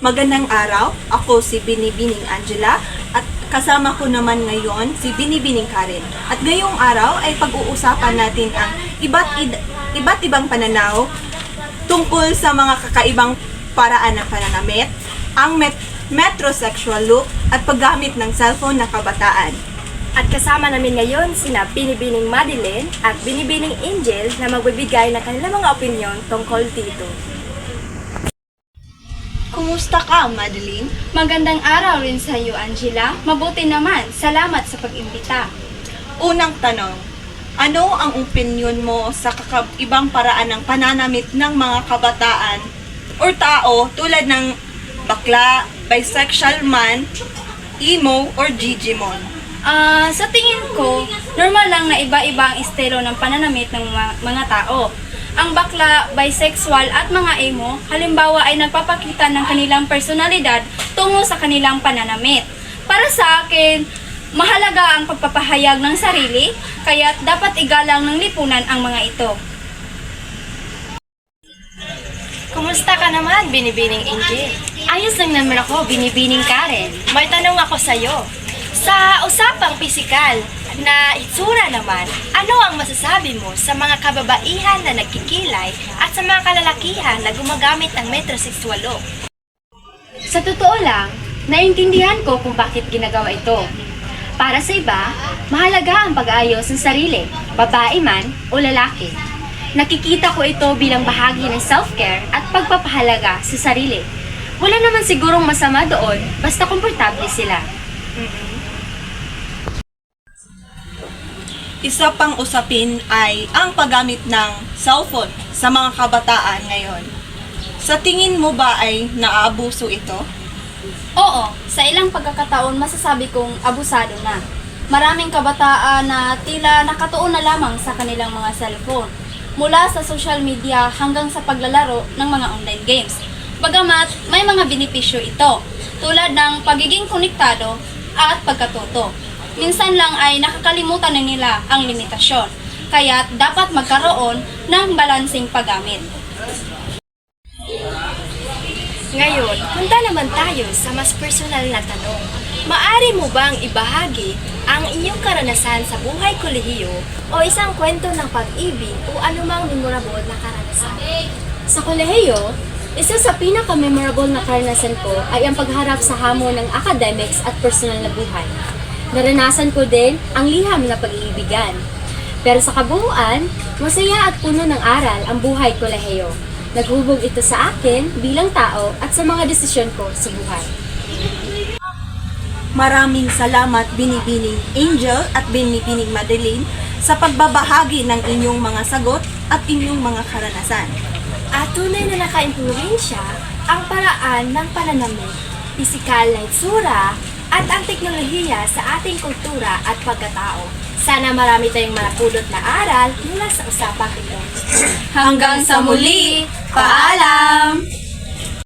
Magandang araw, ako si Binibining Angela at kasama ko naman ngayon si Binibining Karen. At ngayong araw ay pag-uusapan natin ang iba't ibang pananaw tungkol sa mga kakaibang paraan ng pananamit, ang metrosexual look at paggamit ng cellphone ng kabataan. At kasama namin ngayon sina Binibining Madeline at Binibining Angel na magbibigay ng kanilang mga opinyon tungkol dito. Kumusta ka, Madeline? Magandang araw rin sa iyo, Angela. Mabuti naman. Salamat sa pag-imbita. Unang tanong, ano ang opinyon mo sa kakaibang paraan ng pananamit ng mga kabataan or tao tulad ng bakla, bisexual man, emo, or gigimon? Sa tingin ko, normal lang na iba-iba ang estilo ng pananamit ng mga tao. Ang bakla, bisexual at mga emo, halimbawa ay nagpapakita ng kanilang personalidad tungo sa kanilang pananamit. Para sa akin, mahalaga ang pagpapahayag ng sarili, kaya dapat igalang ng lipunan ang mga ito. Kumusta ka naman, Binibining Angel? Ayos lang naman ako, Binibining Karen. May tanong ako sa'yo. Sa usapang pisikal na itsura naman, ano ang masasabi mo sa mga kababaihan na nagkikilay at sa mga kalalakihan na gumagamit ng metrosexual look? Sa totoo lang, naiintindihan ko kung bakit ginagawa ito. Para sa iba, mahalaga ang pag-aayos ng sarili, babae man o lalaki. Nakikita ko ito bilang bahagi ng self-care at pagpapahalaga sa sarili. Wala naman sigurong masama doon, basta komportable sila. Isa pang usapin ay ang paggamit ng cellphone sa mga kabataan ngayon. Sa tingin mo ba ay naaabuso ito? Oo, sa ilang pagkakataon masasabi kong abusado na. Maraming kabataan na tila nakatuon na lamang sa kanilang mga cellphone, mula sa social media hanggang sa paglalaro ng mga online games. Bagamat may mga benepisyo ito, tulad ng pagiging konektado at pagkatuto. Minsan lang ay nakakalimutan na nila ang limitasyon, kaya dapat magkaroon ng balansing paggamit. Ngayon, punta naman tayo sa mas personal na tanong. Maari mo bang ibahagi ang iyong karanasan sa buhay kolehiyo o isang kwento ng pag-ibig o anumang memorable na karanasan? Sa kolehiyo, isa sa pinaka-memorable na karanasan ko ay ang pagharap sa hamon ng academics at personal na buhay. Naranasan ko din ang liham na pag-iibigan. Pero sa kabuuan, masaya at puno ng aral ang buhay kolehiyo. Naghubog ito sa akin bilang tao at sa mga desisyon ko sa buhay. Maraming salamat Binibining Angel at Binibining Madeline sa pagbabahagi ng inyong mga sagot at inyong mga karanasan. At tunay na naka-impluwensya ang paraan ng pananamit, pisikal na itsura, at ang teknolohiya sa ating kultura at pagkatao. Sana marami tayong manapulot na aral mula sa usapang ito. Hanggang sa muli, paalam!